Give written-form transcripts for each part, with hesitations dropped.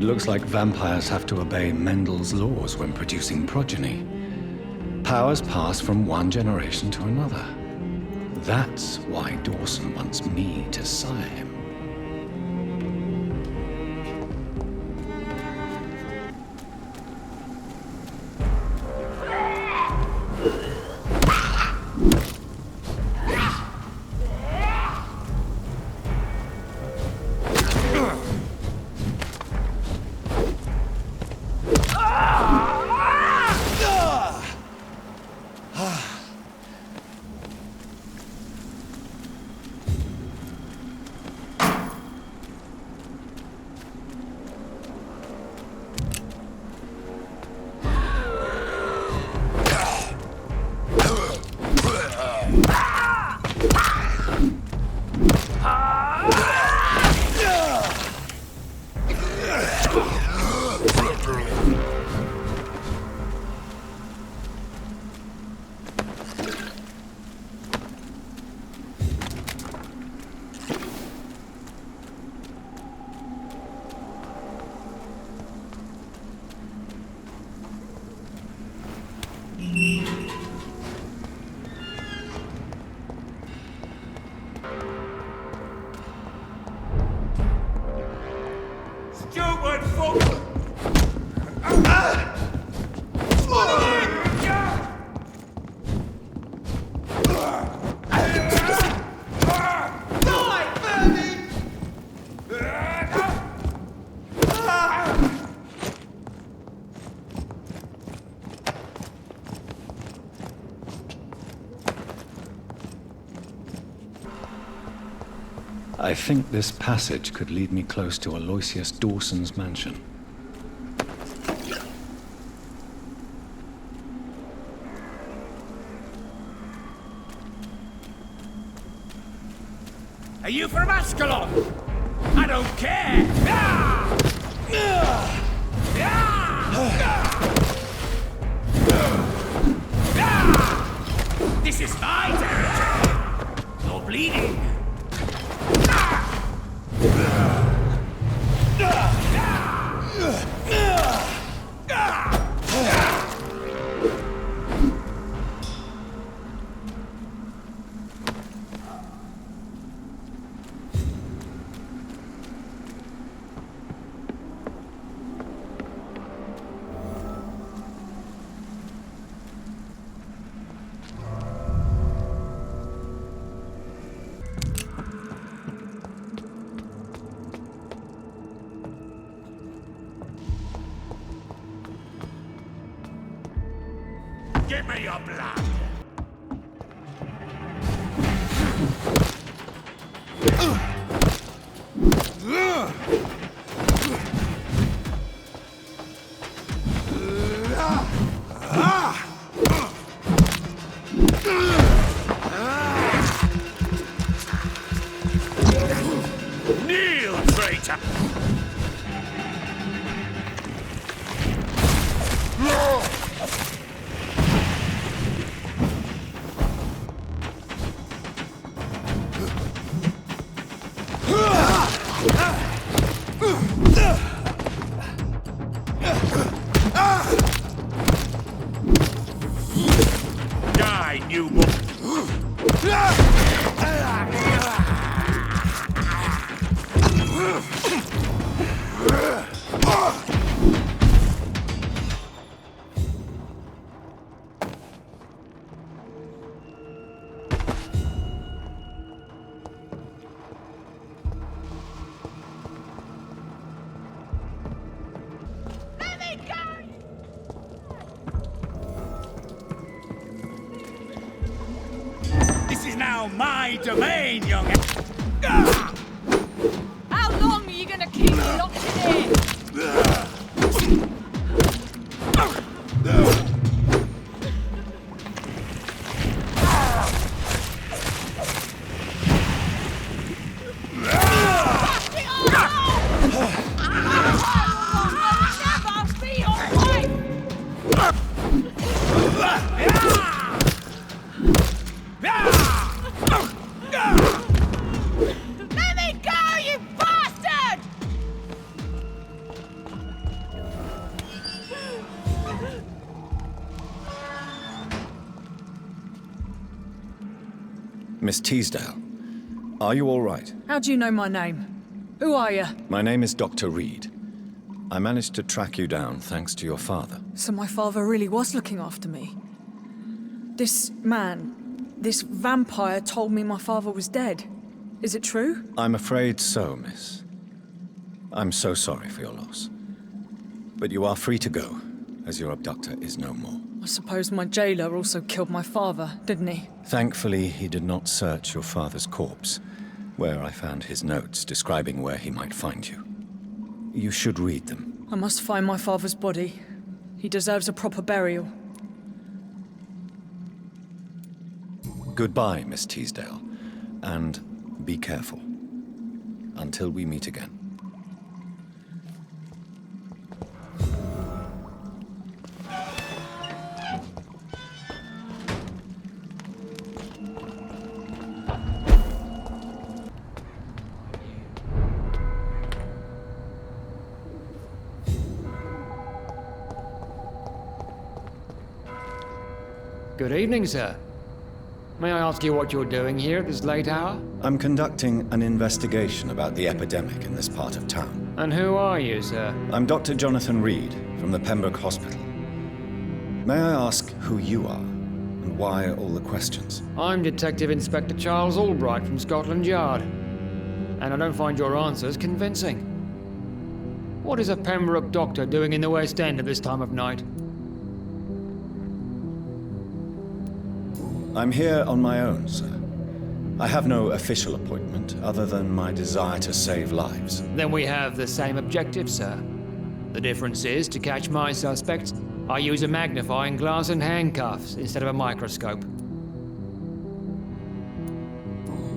It looks like vampires have to obey Mendel's laws when producing progeny. Powers pass from one generation to another. That's why Dawson wants me to sire him. I think this passage could lead me close to Aloysius Dawson's mansion. Are you from Ascalon? I don't care! Ah! Ah! Ah! This is my territory! You're bleeding! Give me your blood! Kneel, traitor! Die, newborn! This is now my domain, young. How long are you gonna keep me locked in here? Let me go, you bastard! Miss Teasdale, are you all right? How do you know my name? Who are you? My name is Dr. Reed. I managed to track you down thanks to your father. So my father really was looking after me. This man, this vampire told me my father was dead. Is it true? I'm afraid so, miss. I'm so sorry for your loss. But you are free to go, as your abductor is no more. I suppose my jailer also killed my father, didn't he? Thankfully, he did not search your father's corpse, where I found his notes describing where he might find you. You should read them. I must find my father's body. He deserves a proper burial. Goodbye, Miss Teasdale, and be careful. Until we meet again. Good evening, sir. May I ask you what you're doing here at this late hour? I'm conducting an investigation about the epidemic in this part of town. And who are you, sir? I'm Dr. Jonathan Reed from the Pembroke Hospital. May I ask who you are and why all the questions? I'm Detective Inspector Charles Albright from Scotland Yard. And I don't find your answers convincing. What is a Pembroke doctor doing in the West End at this time of night? I'm here on my own, sir. I have no official appointment other than my desire to save lives. Then we have the same objective, sir. The difference is, to catch my suspects, I use a magnifying glass and handcuffs instead of a microscope.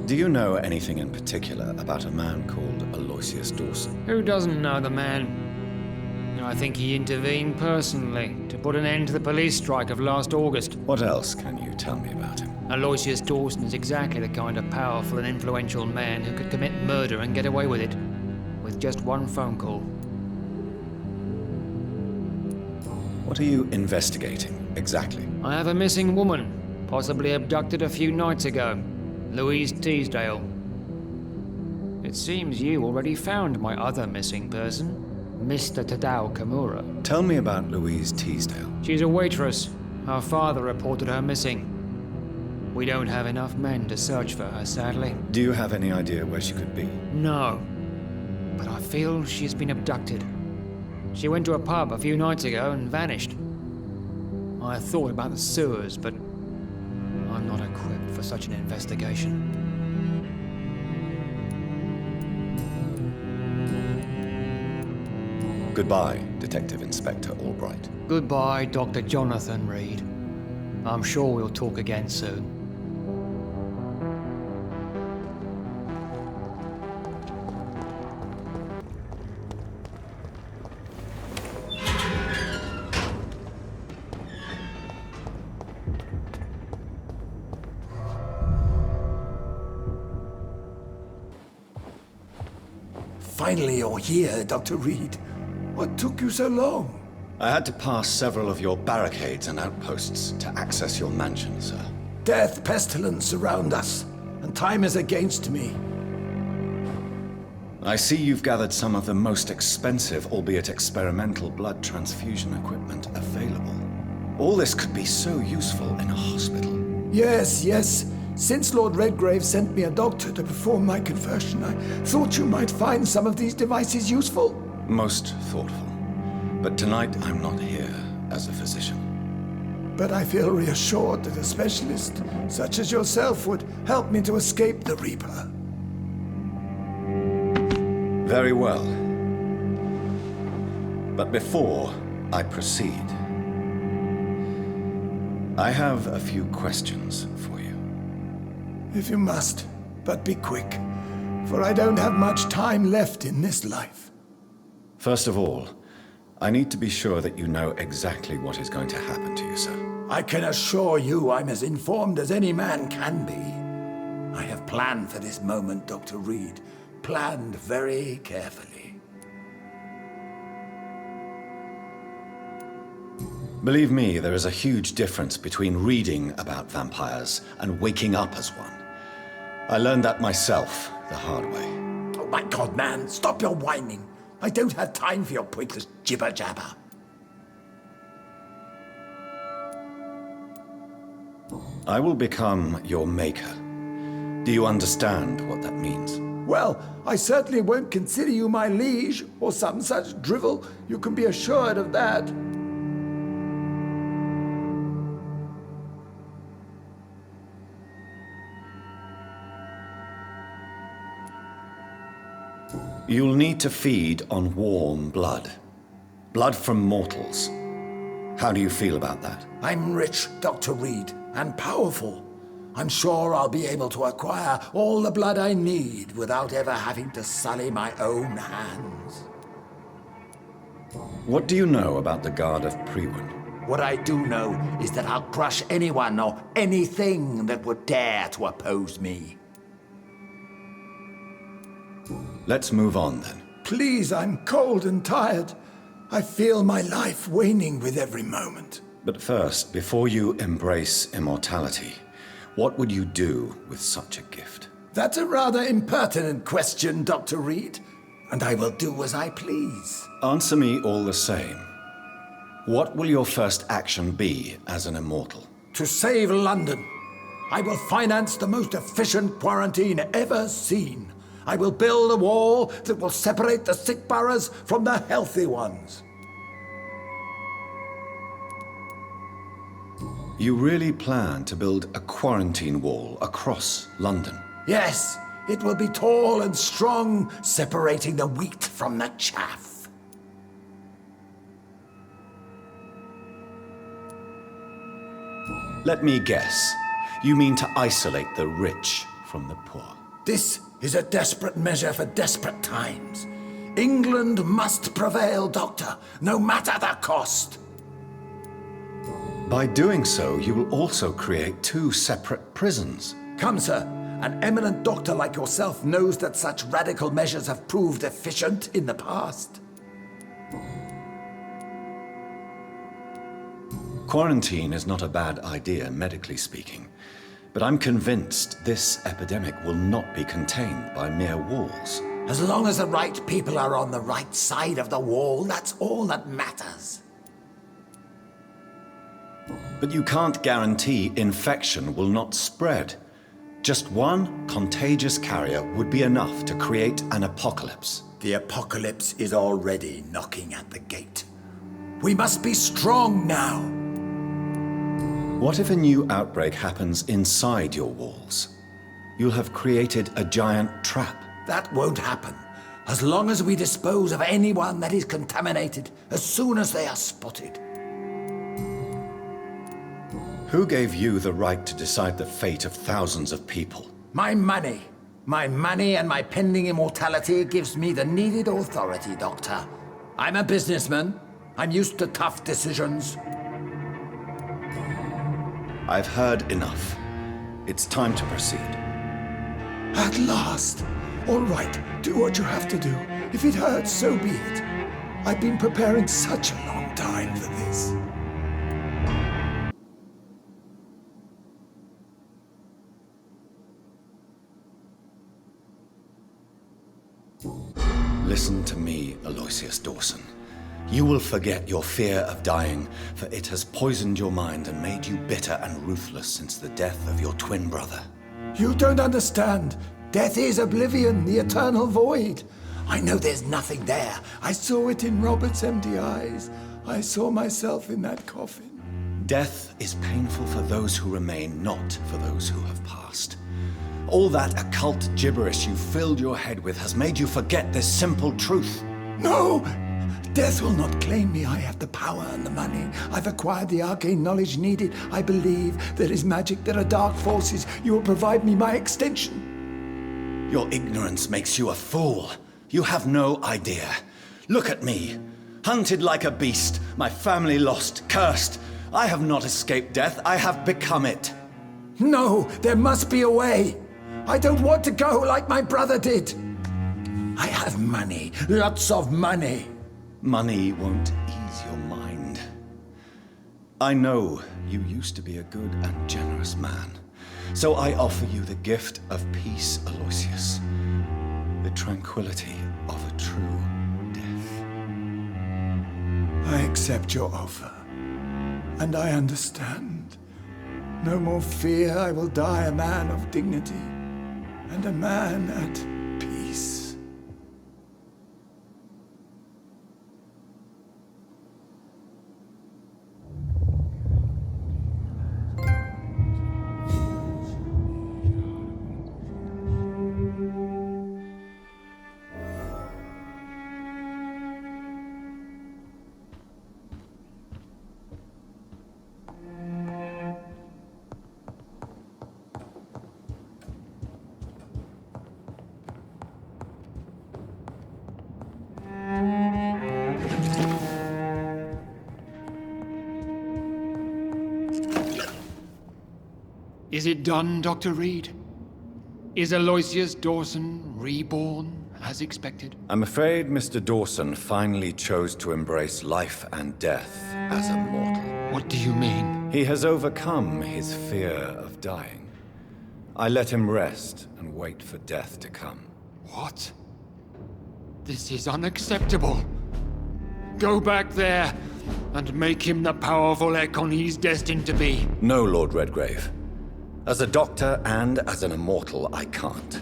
Do you know anything in particular about a man called Aloysius Dawson? Who doesn't know the man? I think he intervened personally to put an end to the police strike of last August. What else can you tell me about him? Aloysius Dawson is exactly the kind of powerful and influential man who could commit murder and get away with it, with just one phone call. What are you investigating, exactly? I have a missing woman, possibly abducted a few nights ago, Louise Teasdale. It seems you already found my other missing person, Mr. Tadao Kimura. Tell me about Louise Teasdale. She's a waitress. Her father reported her missing. We don't have enough men to search for her, sadly. Do you have any idea where she could be? No, but I feel she's been abducted. She went to a pub a few nights ago and vanished. I thought about the sewers, but I'm not equipped for such an investigation. Goodbye, Detective Inspector Albright. Goodbye, Dr. Jonathan Reed. I'm sure we'll talk again soon. Finally, you're here, Dr. Reed. What took you so long? I had to pass several of your barricades and outposts to access your mansion, sir. Death, pestilence surround us, and time is against me. I see you've gathered some of the most expensive, albeit experimental, blood transfusion equipment available. All this could be so useful in a hospital. Yes. Since Lord Redgrave sent me a doctor to perform my conversion, I thought you might find some of these devices useful. Most thoughtful. But tonight I'm not here as a physician. But I feel reassured that a specialist such as yourself would help me to escape the Reaper. Very well. But before I proceed, I have a few questions for you. If you must, but be quick, for I don't have much time left in this life. First of all, I need to be sure that you know exactly what is going to happen to you, sir. I can assure you I'm as informed as any man can be. I have planned for this moment, Dr. Reed. Planned very carefully. Believe me, there is a huge difference between reading about vampires and waking up as one. I learned that myself, the hard way. Oh my God, man, stop your whining. I don't have time for your pointless jibber-jabber. I will become your maker. Do you understand what that means? Well, I certainly won't consider you my liege, or some such drivel. You can be assured of that. You'll need to feed on warm blood. Blood from mortals. How do you feel about that? I'm rich, Dr. Reed, and powerful. I'm sure I'll be able to acquire all the blood I need without ever having to sully my own hands. What do you know about the Guard of Priwen? What I do know is that I'll crush anyone or anything that would dare to oppose me. Let's move on then. Please, I'm cold and tired. I feel my life waning with every moment. But first, before you embrace immortality, what would you do with such a gift? That's a rather impertinent question, Dr. Reed, and I will do as I please. Answer me all the same. What will your first action be as an immortal? To save London, I will finance the most efficient quarantine ever seen. I will build a wall that will separate the sick boroughs from the healthy ones. You really plan to build a quarantine wall across London? Yes, it will be tall and strong, separating the wheat from the chaff. Let me guess. You mean to isolate the rich from the poor? This is a desperate measure for desperate times. England must prevail, Doctor, no matter the cost. By doing so, you will also create two separate prisons. Come, sir. An eminent doctor like yourself knows that such radical measures have proved efficient in the past. Quarantine is not a bad idea, medically speaking. But I'm convinced this epidemic will not be contained by mere walls. As long as the right people are on the right side of the wall, that's all that matters. But you can't guarantee infection will not spread. Just one contagious carrier would be enough to create an apocalypse. The apocalypse is already knocking at the gate. We must be strong now. What if a new outbreak happens inside your walls? You'll have created a giant trap. That won't happen. As long as we dispose of anyone that is contaminated as soon as they are spotted. Who gave you the right to decide the fate of thousands of people? My money. My money and my pending immortality gives me the needed authority, Doctor. I'm a businessman. I'm used to tough decisions. I've heard enough. It's time to proceed. At last! All right, do what you have to do. If it hurts, so be it. I've been preparing such a long time for this. Listen to me, Aloysius Dawson. You will forget your fear of dying, for it has poisoned your mind and made you bitter and ruthless since the death of your twin brother. You don't understand. Death is oblivion, the eternal void. I know there's nothing there. I saw it in Robert's empty eyes. I saw myself in that coffin. Death is painful for those who remain, not for those who have passed. All that occult gibberish you filled your head with has made you forget this simple truth. No! Death will not claim me. I have the power and the money. I've acquired the arcane knowledge needed. I believe there is magic, there are dark forces. You will provide me my extension. Your ignorance makes you a fool. You have no idea. Look at me. Hunted like a beast, my family lost, cursed. I have not escaped death, I have become it. No, there must be a way. I don't want to go like my brother did. I have money, lots of money. Money won't ease your mind. I know you used to be a good and generous man, So I offer you the gift of peace, Aloysius. The tranquility of a true death. I accept your offer, and I understand. No more fear, I will die a man of dignity, and a man at peace. Is it done, Dr. Reed? Is Aloysius Dawson reborn, as expected? I'm afraid Mr. Dawson finally chose to embrace life and death as a mortal. What do you mean? He has overcome his fear of dying. I let him rest and wait for death to come. What? This is unacceptable. Go back there and make him the powerful Ekon he's destined to be. No, Lord Redgrave. As a doctor and as an immortal, I can't.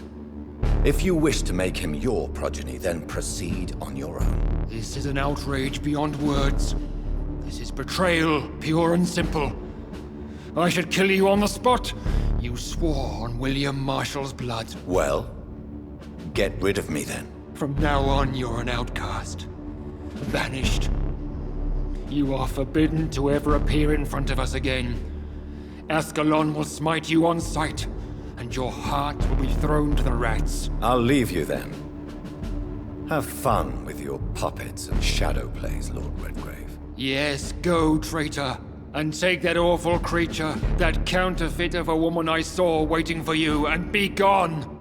If you wish to make him your progeny, then proceed on your own. This is an outrage beyond words. This is betrayal, pure and simple. I should kill you on the spot. You swore on William Marshall's blood. Well, get rid of me then. From now on, you're an outcast. Banished. You are forbidden to ever appear in front of us again. Ascalon will smite you on sight, and your heart will be thrown to the rats. I'll leave you then. Have fun with your puppets and shadow plays, Lord Redgrave. Yes, go, traitor, and take that awful creature, that counterfeit of a woman I saw waiting for you, and be gone!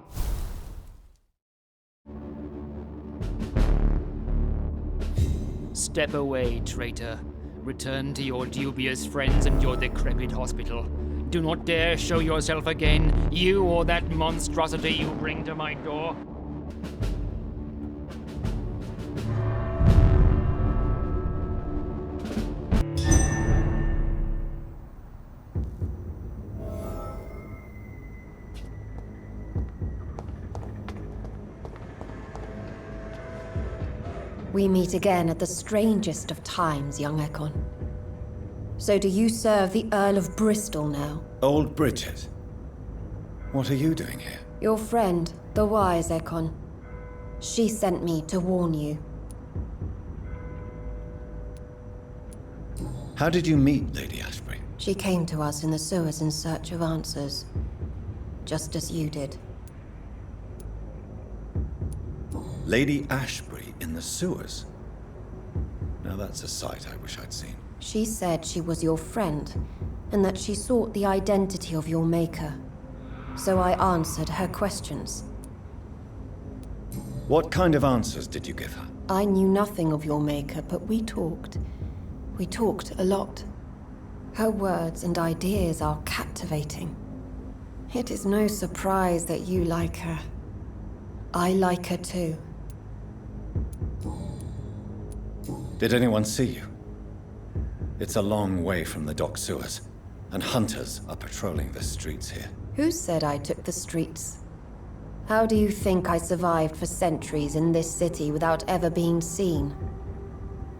Step away, traitor. Return to your dubious friends and your decrepit hospital. Do not dare show yourself again, you or that monstrosity you bring to my door. We meet again at the strangest of times, young Ekon. So do you serve the Earl of Bristol now? Old Bridget. What are you doing here? Your friend, the wise Ekon. She sent me to warn you. How did you meet Lady Ashbury? She came to us in the sewers in search of answers. Just as you did. Lady Ashbury in the sewers? Now that's a sight I wish I'd seen. She said she was your friend, and that she sought the identity of your maker. So I answered her questions. What kind of answers did you give her? I knew nothing of your maker, but we talked. We talked a lot. Her words and ideas are captivating. It is no surprise that you like her. I like her too. Did anyone see you? It's a long way from the dock sewers, and hunters are patrolling the streets here. Who said I took the streets? How do you think I survived for centuries in this city without ever being seen?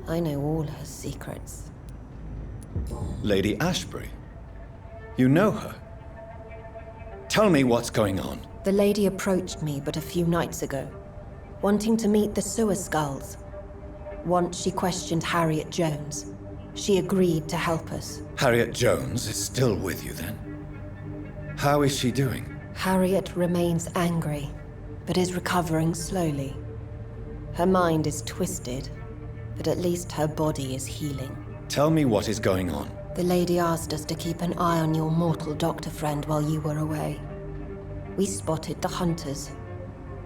I know all her secrets. Lady Ashbury? You know her? Tell me what's going on. The lady approached me but a few nights ago, wanting to meet the sewer skulls. Once she questioned Harriet Jones. She agreed to help us. Harriet Jones is still with you then? How is she doing? Harriet remains angry, but is recovering slowly. Her mind is twisted, but at least her body is healing. Tell me what is going on. The lady asked us to keep an eye on your mortal doctor friend while you were away. We spotted the hunters.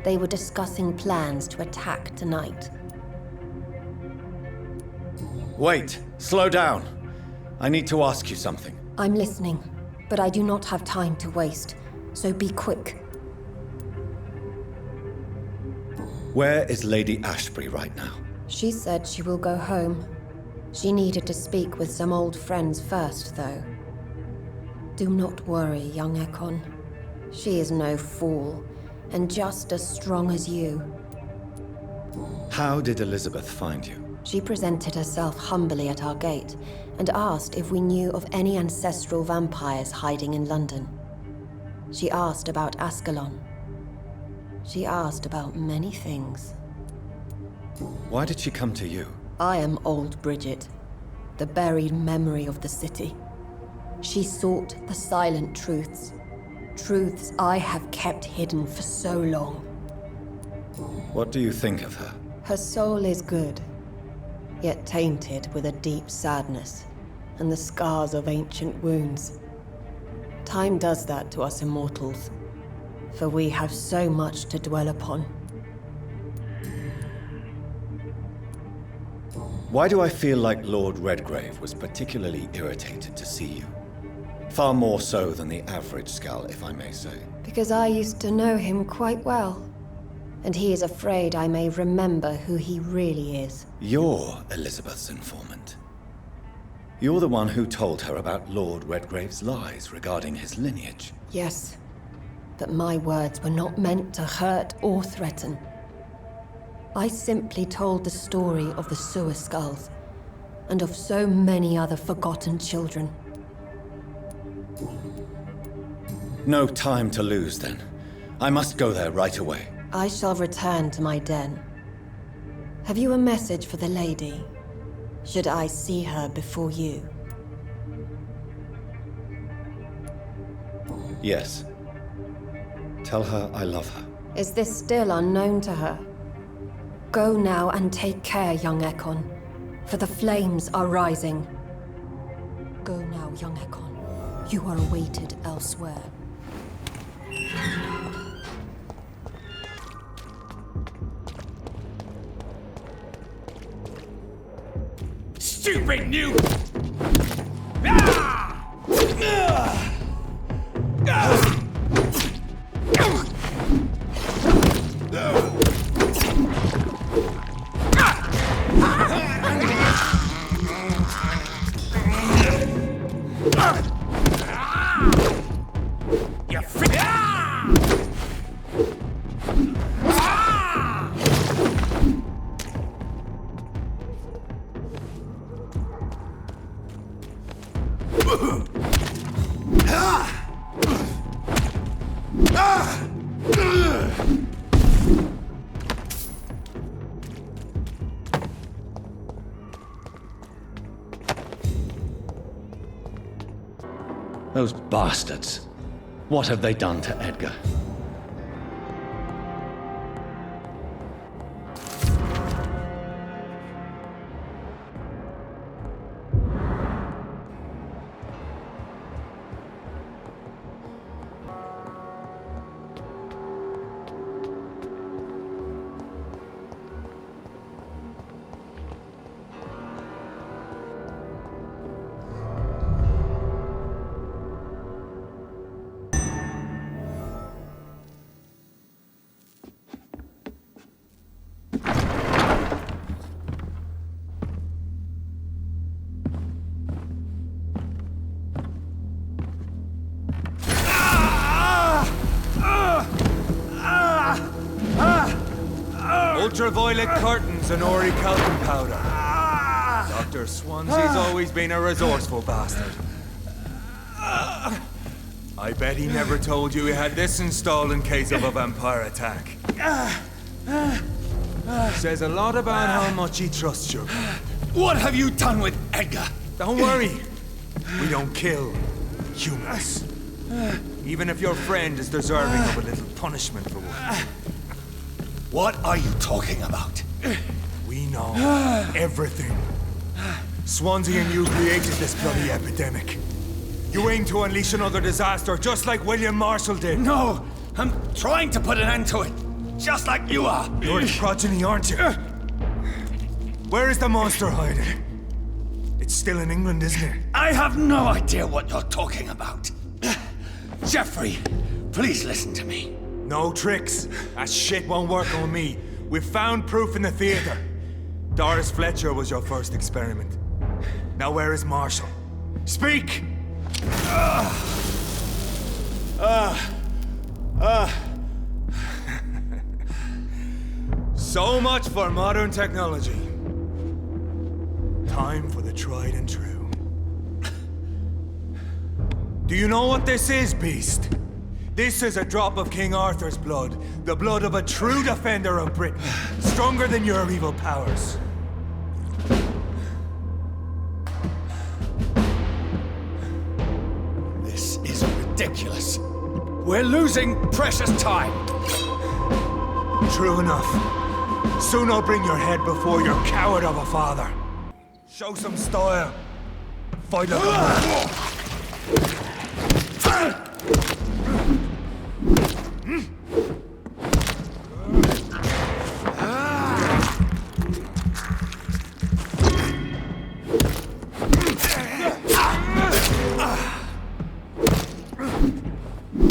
They were discussing plans to attack tonight. Wait, slow down. I need to ask you something. I'm listening, but I do not have time to waste, so be quick. Where is Lady Ashbury right now? She said she will go home. She needed to speak with some old friends first, though. Do not worry, young Ekon. She is no fool, and just as strong as you. How did Elizabeth find you? She presented herself humbly at our gate, and asked if we knew of any ancestral vampires hiding in London. She asked about Ascalon. She asked about many things. Why did she come to you? I am old Bridget, the buried memory of the city. She sought the silent truths. Truths I have kept hidden for so long. What do you think of her? Her soul is good, yet tainted with a deep sadness and the scars of ancient wounds. Time does that to us immortals, for we have so much to dwell upon. Why do I feel like Lord Redgrave was particularly irritated to see you? Far more so than the average Skull, if I may say. Because I used to know him quite well, and he is afraid I may remember who he really is. You're Elizabeth's informant. You're the one who told her about Lord Redgrave's lies regarding his lineage. Yes, but my words were not meant to hurt or threaten. I simply told the story of the sewer skulls, and of so many other forgotten children. No time to lose, then. I must go there right away. I shall return to my den. Have you a message for the lady? Should I see her before you? Yes. Tell her I love her. Is this still unknown to her? Go now and take care, young Ekon, for the flames are rising. Go now, young Ekon. You are awaited elsewhere. Stupid new! Those bastards. What have they done to Edgar? Ultraviolet curtains and orichalcum powder. Dr. Swansea's always been a resourceful bastard. I bet he never told you he had this installed in case of a vampire attack. Says a lot about how much he trusts you. What have you done with Edgar? Don't worry. We don't kill humans. Even if your friend is deserving of a little punishment for one. What are you talking about? We know everything. Swansea and you created this bloody epidemic. You aim to unleash another disaster, just like William Marshall did. No, I'm trying to put an end to it, just like you are. You're the progeny, aren't you? Where is the monster hiding? It's still in England, isn't it? I have no idea what you're talking about. Jeffrey, please listen to me. No tricks. That shit won't work on me. We've found proof in the theater. Doris Fletcher was your first experiment. Now where is Marshall? Speak! So much for modern technology. Time for the tried and true. Do you know what this is, Beast? This is a drop of King Arthur's blood. The blood of a true defender of Britain. Stronger than your evil powers. This is ridiculous. We're losing precious time. True enough. Soon I'll bring your head before your coward of a father. Show some style. Fight like a man.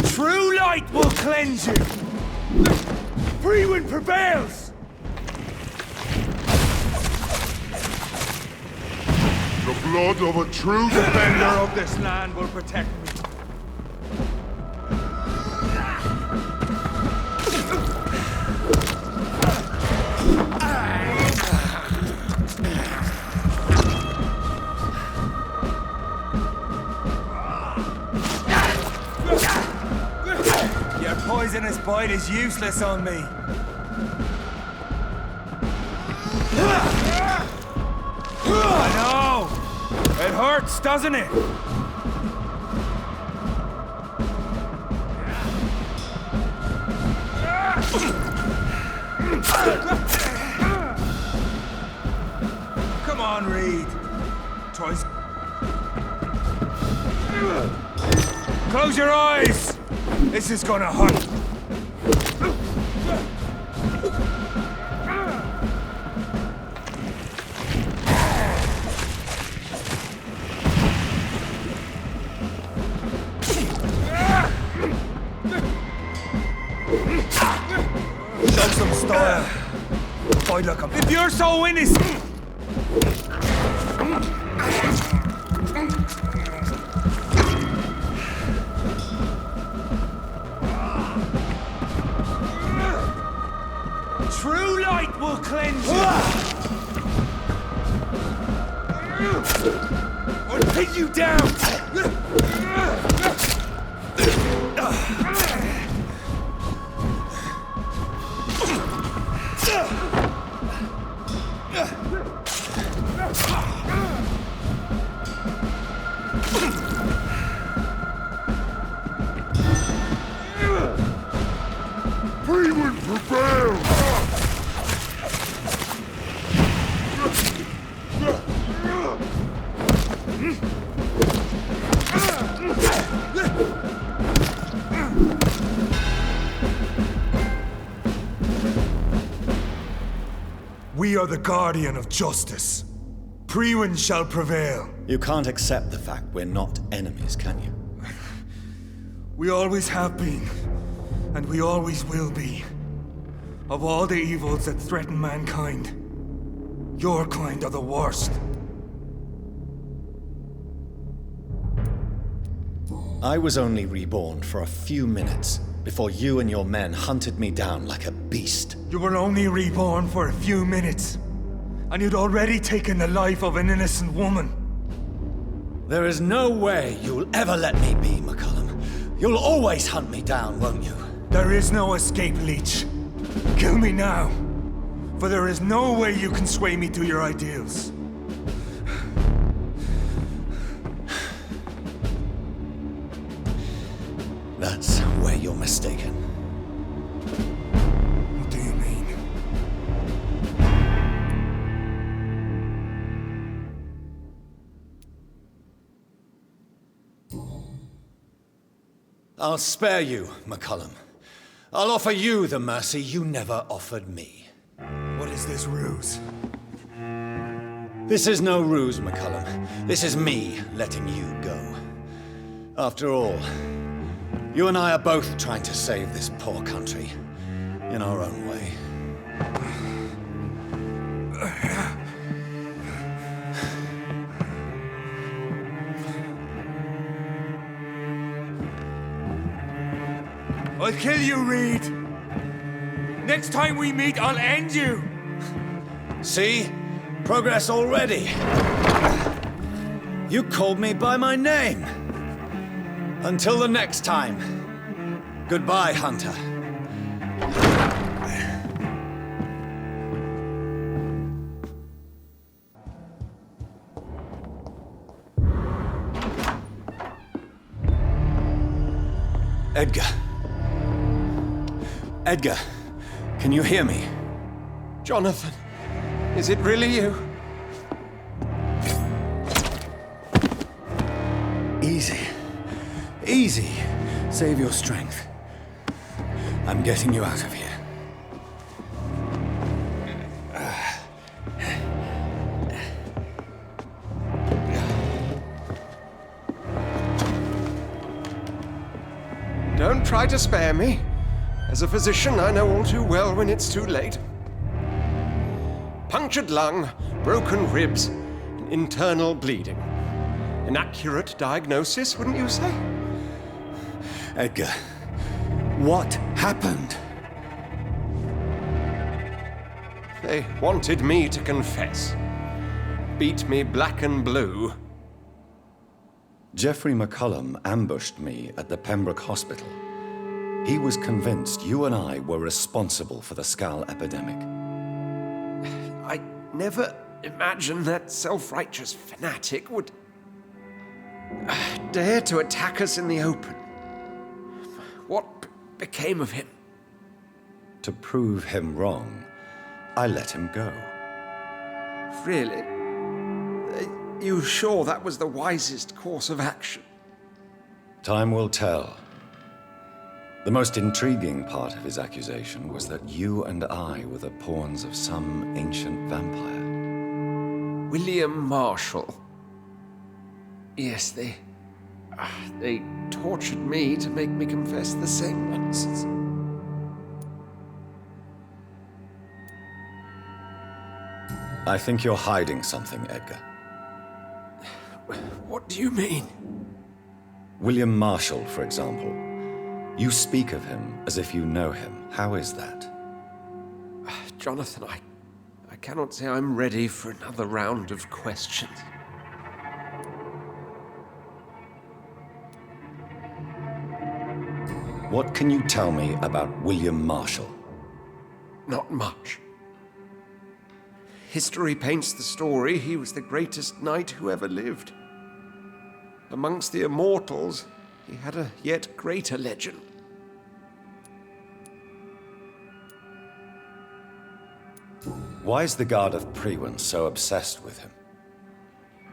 True light will cleanse you. Free wind prevails. The blood of a true defender of this land will protect me. Your poisonous bite is useless on me. I know! It hurts, doesn't it? Come on, Reed. Twice. Close your eyes! This is gonna hurt. Show some style. Fight like a... If you're so innocent... True light will cleanse you. Or pin you down. Free wind prevails! We are the guardian of justice. Priwen shall prevail. You can't accept the fact we're not enemies, can you? We always have been, and we always will be. Of all the evils that threaten mankind, your kind are the worst. I was only reborn for a few minutes before you and your men hunted me down like a beast. You were only reborn for a few minutes, and you'd already taken the life of an innocent woman. There is no way you'll ever let me be, McCullum. You'll always hunt me down, won't you? There is no escape, Leech. Kill me now, for there is no way you can sway me to your ideals. That's where you're mistaken. What do you mean? I'll spare you, McCullum. I'll offer you the mercy you never offered me. What is this ruse? This is no ruse, McCullum. This is me letting you go. After all, You and I are both trying to save this poor country, in our own way. I'll kill you, Reed. Next time we meet, I'll end you. See? Progress already. You called me by my name. Until the next time. Goodbye, Hunter. Edgar. Edgar, can you hear me? Jonathan, is it really you? Easy. Easy. Save your strength. I'm getting you out of here. Don't try to spare me. As a physician, I know all too well when it's too late. Punctured lung, broken ribs, and internal bleeding. An accurate diagnosis, wouldn't you say? Edgar, what happened? They wanted me to confess. Beat me black and blue. Jeffrey McCullum ambushed me at the Pembroke Hospital. He was convinced you and I were responsible for the Skal epidemic. I never imagined that self-righteous fanatic would dare to attack us in the open. What became of him? To prove him wrong, I let him go. Really? Are you sure that was the wisest course of action? Time will tell. The most intriguing part of his accusation was that you and I were the pawns of some ancient vampire. William Marshall. Yes, they tortured me to make me confess the same nonsense. I think you're hiding something, Edgar. What do you mean? William Marshall, for example. You speak of him as if you know him. How is that? Jonathan, I cannot say I'm ready for another round of questions. What can you tell me about William Marshall? Not much. History paints the story he was the greatest knight who ever lived. Amongst the immortals, he had a yet greater legend. Why is the Guard of Priwen so obsessed with him?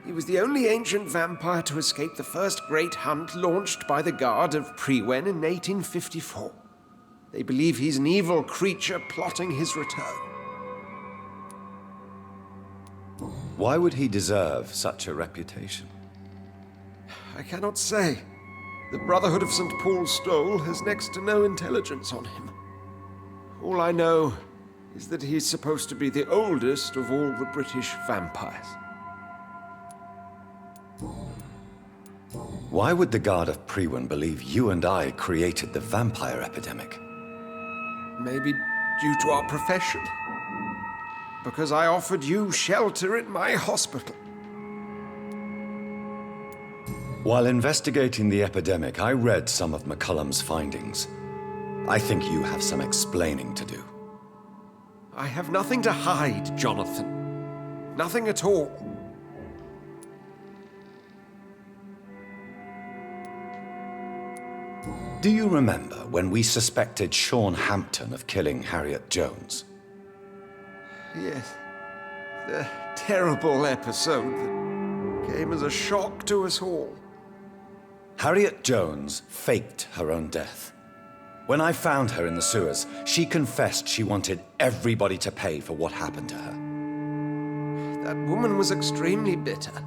He was the only ancient vampire to escape the first great hunt launched by the Guard of Priwen in 1854. They believe he's an evil creature plotting his return. Why would he deserve such a reputation? I cannot say. The Brotherhood of St. Paul's Stole has next to no intelligence on him. All I know is that he's supposed to be the oldest of all the British vampires. Why would the Guard of Priwen believe you and I created the vampire epidemic? Maybe due to our profession. Because I offered you shelter in my hospital. While investigating the epidemic, I read some of McCullum's findings. I think you have some explaining to do. I have nothing to hide, Jonathan. Nothing at all. Do you remember when we suspected Sean Hampton of killing Harriet Jones? Yes. The terrible episode that came as a shock to us all. Harriet Jones faked her own death. When I found her in the sewers, she confessed she wanted everybody to pay for what happened to her. That woman was extremely bitter,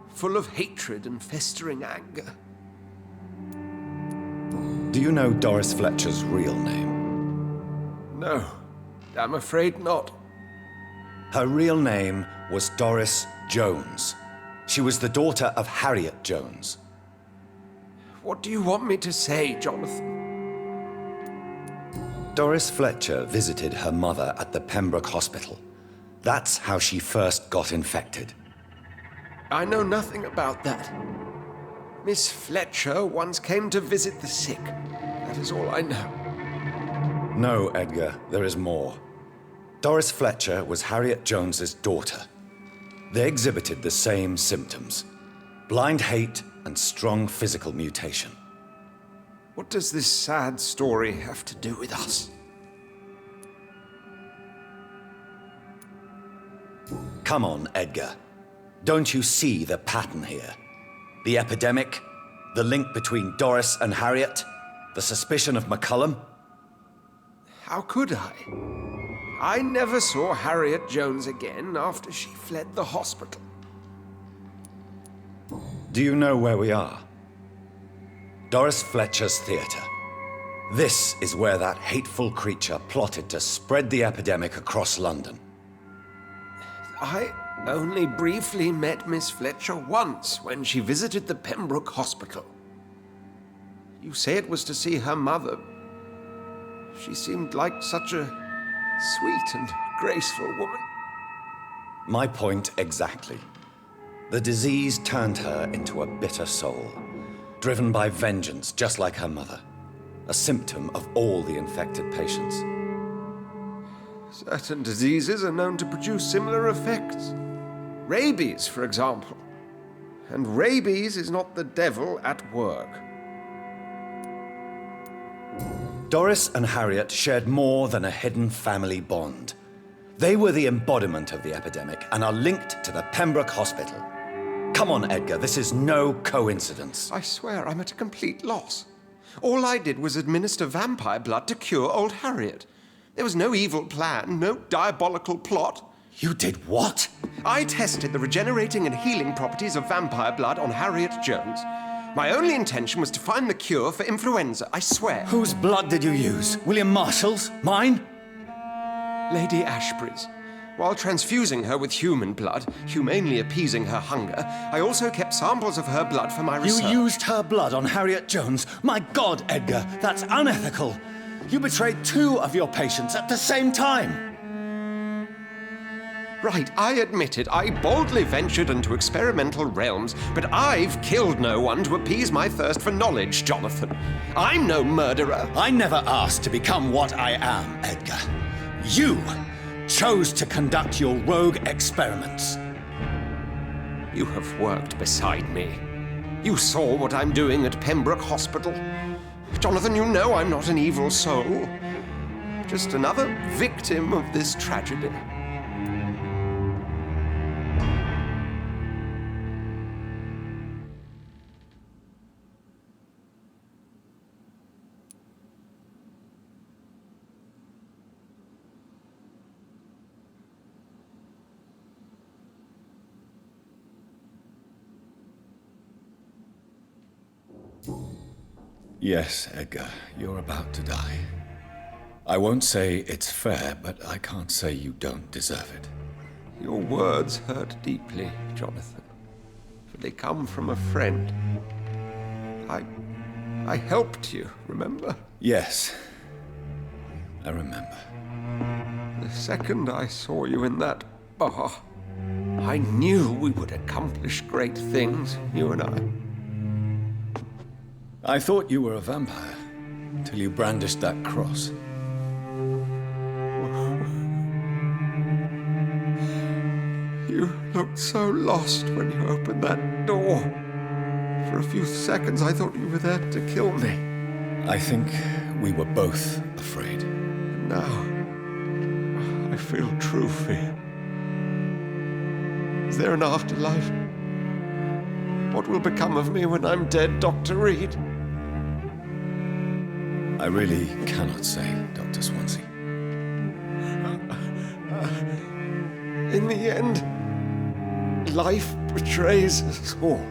full of hatred and festering anger. Do you know Doris Fletcher's real name? No, I'm afraid not. Her real name was Doris Jones. She was the daughter of Harriet Jones. What do you want me to say, Jonathan? Doris Fletcher visited her mother at the Pembroke Hospital. That's how she first got infected. I know nothing about that. Miss Fletcher once came to visit the sick. That is all I know. No, Edgar, there is more. Doris Fletcher was Harriet Jones's daughter. They exhibited the same symptoms: blind hate and strong physical mutation. What does this sad story have to do with us? Come on, Edgar. Don't you see the pattern here? The epidemic, the link between Doris and Harriet, the suspicion of McCullum? How could I? I never saw Harriet Jones again after she fled the hospital. Do you know where we are? Doris Fletcher's theatre. This is where that hateful creature plotted to spread the epidemic across London. I only briefly met Miss Fletcher once when she visited the Pembroke Hospital. You say it was to see her mother. She seemed like such a sweet and graceful woman. My point exactly. The disease turned her into a bitter soul, driven by vengeance just like her mother, a symptom of all the infected patients. Certain diseases are known to produce similar effects. Rabies, for example. And rabies is not the devil at work. Doris and Harriet shared more than a hidden family bond. They were the embodiment of the epidemic and are linked to the Pembroke Hospital. Come on, Edgar, this is no coincidence. I swear I'm at a complete loss. All I did was administer vampire blood to cure old Harriet. There was no evil plan, no diabolical plot. You did what? I tested the regenerating and healing properties of vampire blood on Harriet Jones. My only intention was to find the cure for influenza, I swear. Whose blood did you use? William Marshall's? Mine? Lady Ashbury's. While transfusing her with human blood, humanely appeasing her hunger, I also kept samples of her blood for my research. You used her blood on Harriet Jones? My God, Edgar, that's unethical. You betrayed 2 of your patients at the same time. Right, I admit it. I boldly ventured into experimental realms, but I've killed no one to appease my thirst for knowledge, Jonathan. I'm no murderer. I never asked to become what I am, Edgar. You chose to conduct your rogue experiments. You have worked beside me. You saw what I'm doing at Pembroke Hospital. Jonathan, you know I'm not an evil soul. Just another victim of this tragedy. Yes, Edgar, you're about to die. I won't say it's fair, but I can't say you don't deserve it. Your words hurt deeply, Jonathan, for they come from a friend. I helped you, remember? Yes, I remember. The second I saw you in that bar, I knew we would accomplish great things, you and I. I thought you were a vampire, till you brandished that cross. You looked so lost when you opened that door. For a few seconds, I thought you were there to kill me. I think we were both afraid. And now, I feel true fear. Is there an afterlife? What will become of me when I'm dead, Dr. Reed? I really cannot say, Dr. Swansea. In the end, life betrays us all.